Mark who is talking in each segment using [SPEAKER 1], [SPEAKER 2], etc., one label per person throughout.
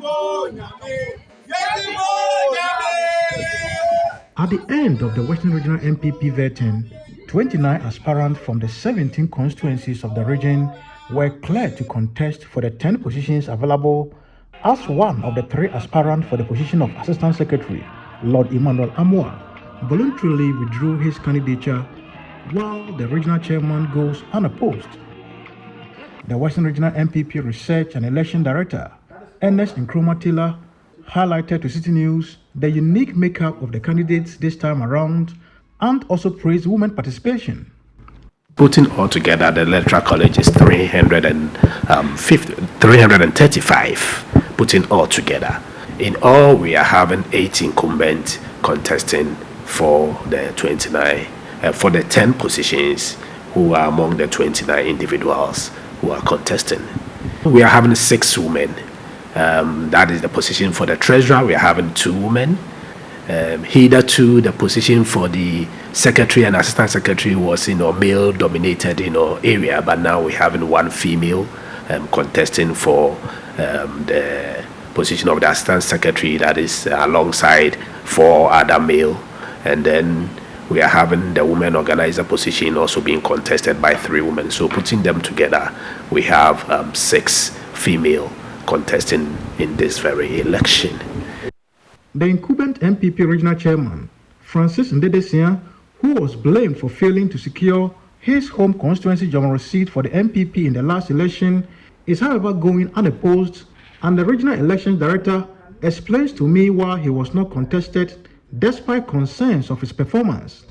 [SPEAKER 1] At the end of the Western Regional NPP vetting, 29 aspirants from the 17 constituencies of the region were cleared to contest for the 10 positions available, as one of the 3 aspirants for the position of Assistant Secretary, Lord Emmanuel Amwa, voluntarily withdrew his candidature while the regional chairman goes unopposed. The Western Regional NPP Research and Election Director, Ernest Nkrumah Taylor, highlighted to City News the unique makeup of the candidates this time around and also praised women participation.
[SPEAKER 2] Putting all together, the Electoral College is 335, putting all together. In all, we are having 8 incumbents contesting for the 10 positions who are among the 29 individuals who are contesting. We are having 6 women. That is the position for the treasurer. We are having 2 women. Hitherto, the position for the secretary and assistant secretary was male-dominated area, but now we're having 1 female contesting for the position of the assistant secretary. That is alongside 4 other male, and then we are having the women organizer position also being contested by 3 women. So putting them together, we have 6 female contesting in this very election.
[SPEAKER 1] The incumbent NPP regional chairman, Francis Ndedesia, who was blamed for failing to secure his home constituency general seat for the NPP in the last election, is however going unopposed, and the regional elections director explains to me why he was not contested despite concerns of his performance.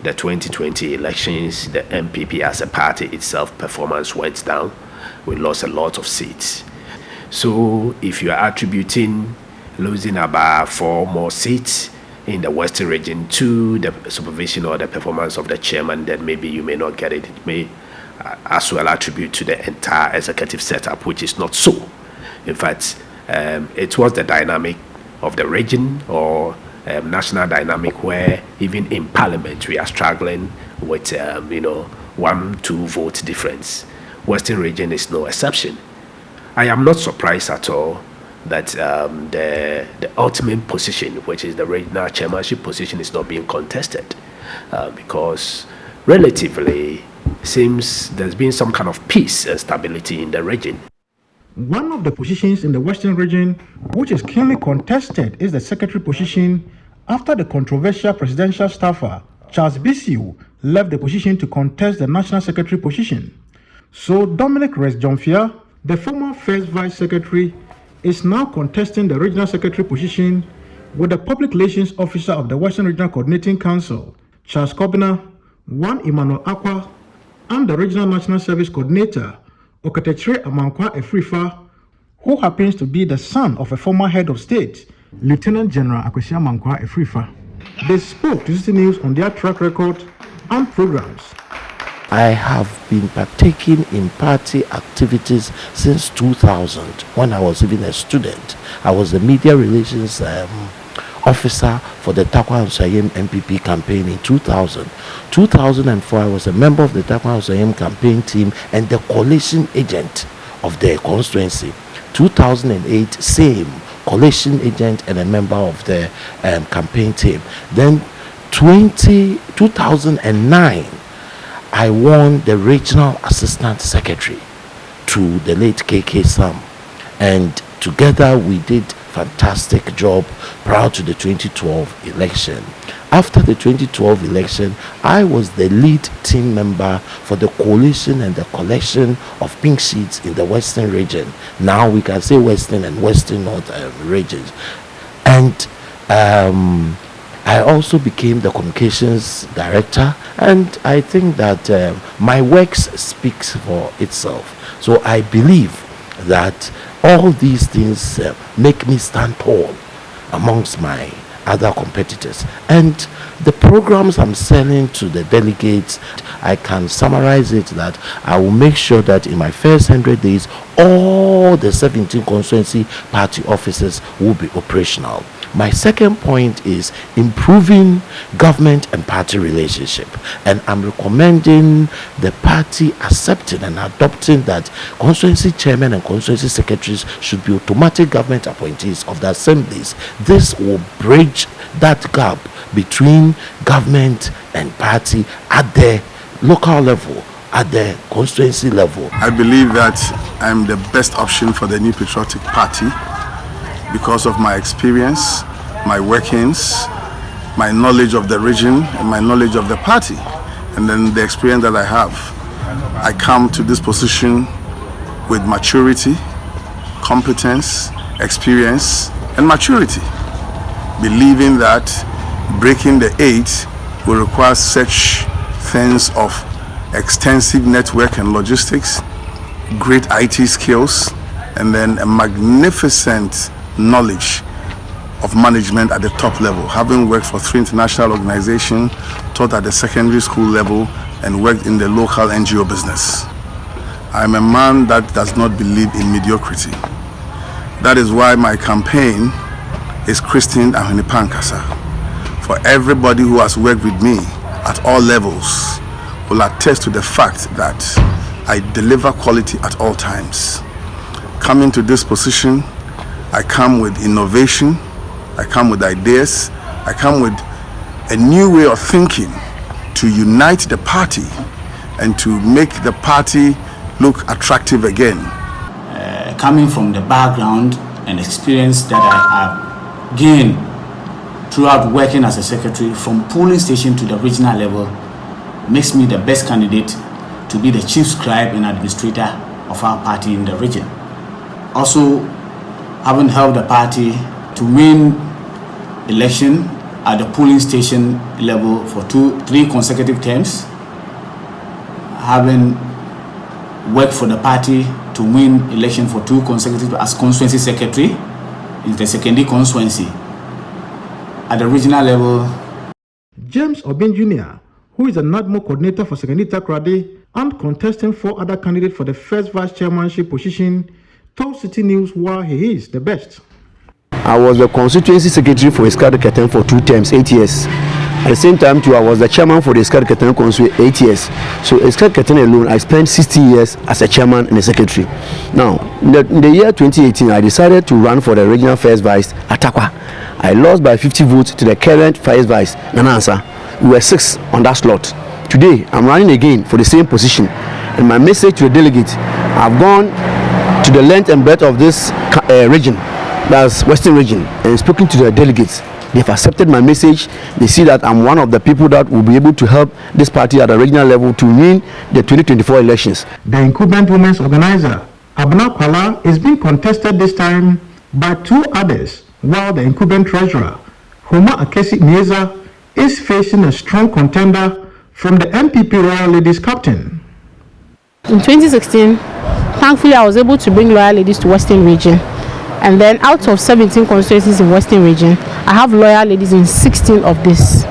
[SPEAKER 2] The 2020 elections, the NPP as a party itself performance went down. We lost a lot of seats. So if you are attributing losing about 4 more seats in the Western region to the supervision or the performance of the chairman, then maybe you may not get it. It may as well attribute to the entire executive setup, which is not so. In fact, it was the dynamic of the region or national dynamic where even in parliament we are struggling with 1-2 vote difference. Western region is no exception. I am not surprised at all that the ultimate position, which is the regional chairmanship position, is not being contested because relatively seems there's been some kind of peace and stability in the region.
[SPEAKER 1] One of the positions in the Western region which is keenly contested is the secretary position after the controversial presidential staffer Charles Bisiu left the position to contest the national secretary position. So Dominic Res-Jomfia, the former first vice secretary, is now contesting the regional secretary position with the public relations officer of the Western Regional Coordinating Council, Charles Kobina, Juan Emmanuel Akwa, and the regional national service coordinator, Okatechre Amankwa Efrifa, who happens to be the son of a former head of state, Lieutenant General Akwesi Amankwa Efrifa. They spoke to City News on their track record and programs.
[SPEAKER 3] I have been partaking in party activities since 2000, when I was even a student. I was the media relations officer for the Takwa Nsayem NPP campaign in 2000. 2004, I was a member of the Takwa Nsayem campaign team and the coalition agent of the constituency. 2008, same coalition agent and a member of the campaign team. Then 2009, I won the regional assistant secretary to the late KK Sam, and together we did fantastic job prior to the 2012 election. After the 2012 election, I was the lead team member for the coalition and the collection of pink sheets in the Western region. Now we can say Western and Western North regions. And I also became the communications director, and I think that my works speaks for itself. So I believe that all these things make me stand tall amongst my other competitors. And the programs I'm selling to the delegates, I can summarize it that I will make sure that in my first 100 days, all the 17 constituency party offices will be operational. My second point is improving government and party relationship, and I'm recommending the party accepting and adopting that constituency chairman and constituency secretaries should be automatic government appointees of the assemblies. This will bridge that gap between government and party at the local level, at the constituency level.
[SPEAKER 4] I believe that I'm the best option for the New Patriotic Party because of my experience, my workings, my knowledge of the region, and my knowledge of the party, and then the experience that I have. I come to this position with maturity, competence, experience, and maturity, believing that breaking the 8 will require such things of extensive network and logistics, great IT skills, and then a magnificent knowledge of management at the top level, having worked for 3 international organizations, taught at the secondary school level, and worked in the local NGO business. I'm a man that does not believe in mediocrity. That is why my campaign is christened Ahenipankasa. For everybody who has worked with me at all levels will attest to the fact that I deliver quality at all times. Coming to this position, I come with innovation, I come with ideas, I come with a new way of thinking to unite the party and to make the party look attractive again.
[SPEAKER 5] Coming from the background and experience that I have gained throughout working as a secretary from polling station to the regional level makes me the best candidate to be the chief scribe and administrator of our party in the region. Also, having helped the party to win election at the polling station level for 3 consecutive terms, having worked for the party to win election for 2 consecutive as constituency secretary in the secondary constituency. At the regional level,
[SPEAKER 1] James Obin Jr., who is the NADMO coordinator for Secondary Takrady and contesting 4 other candidates for the first vice chairmanship position, told City News why he is the best.
[SPEAKER 6] I was the constituency secretary for Iskari Ketem for 2 terms, 8 years. At the same time, too, I was the chairman for the Iskari Ketem constituency 8 years. So Iskari Ketem alone, I spent 16 years as a chairman and a secretary. Now, in the year 2018, I decided to run for the regional first vice, Atakwa. I lost by 50 votes to the current first vice, Nanansa. We were 6 on that slot. Today, I'm running again for the same position. And my message to the delegates, I've gone to the length and breadth of this region, that's Western region, and spoken to the delegates. They've accepted my message. They see that I'm one of the people that will be able to help this party at the regional level to win the 2024 elections.
[SPEAKER 1] The incumbent women's organizer, Abna Kwala, is being contested this time by 2 others, while the incumbent treasurer, Homa Akesi Nieza, is facing a strong contender from the NPP Royal Ladies captain.
[SPEAKER 7] In 2016, thankfully I was able to bring Loyal Ladies to Western region. And then out of 17 constituencies in Western region, I have Loyal Ladies in 16 of these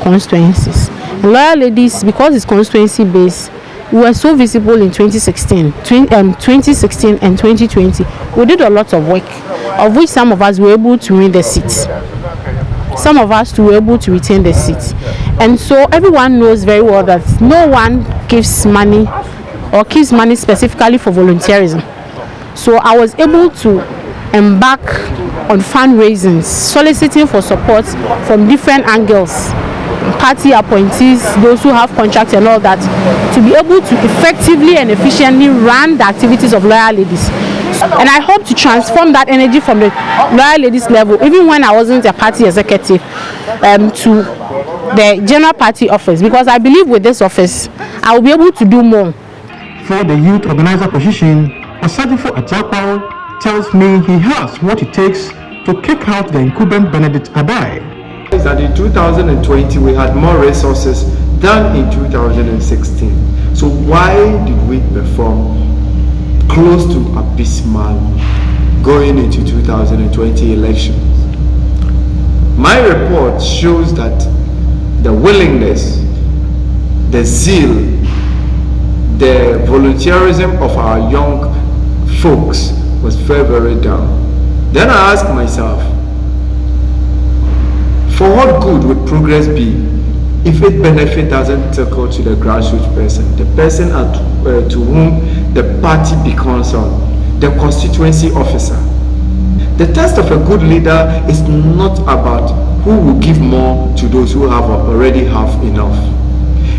[SPEAKER 7] constituencies. And Loyal Ladies, because it's constituency based, we were so visible in 2016 and 2020. We did a lot of work, of which some of us were able to win the seats. Some of us were able to retain the seats. And so everyone knows very well that no one gives money or gives money specifically for volunteerism. So I was able to embark on fundraising, soliciting for support from different angles, party appointees, those who have contracts and all that, to be able to effectively and efficiently run the activities of Loyal Ladies. And I hope to transform that energy from the Loyal Ladies level, even when I wasn't a party executive, to the general party office, because I believe with this office I will be able to do more.
[SPEAKER 1] For the youth organizer position, Osadifo Atakwa tells me he has what it takes to kick out the incumbent Benedict Adai.
[SPEAKER 8] Is that in 2020 we had more resources than in 2016. So why did we perform close to abysmal going into 2020 elections? My report shows that the willingness, the zeal, the volunteerism of our young folks was very, very down. Then I asked myself, For what good would progress be if its benefit doesn't trickle to the grassroots person, the person to whom the party becomes the constituency officer? The test of a good leader is not about who will give more to those who already have enough.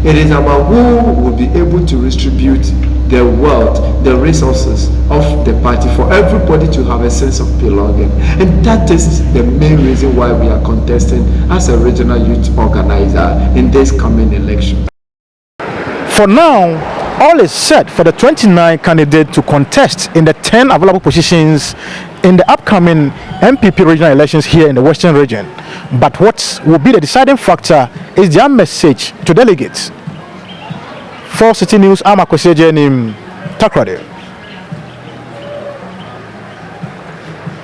[SPEAKER 8] It is about who will be able to distribute the wealth, the resources of the party for everybody to have a sense of belonging. And that is the main reason why we are contesting as a regional youth organizer in this coming election.
[SPEAKER 1] For now, all is set for the 29 candidates to contest in the 10 available positions in the upcoming NPP regional elections here in the Western region. But what will be the deciding factor is their message to delegates. For City News, I'm Akwesi Ejenim, Takrade.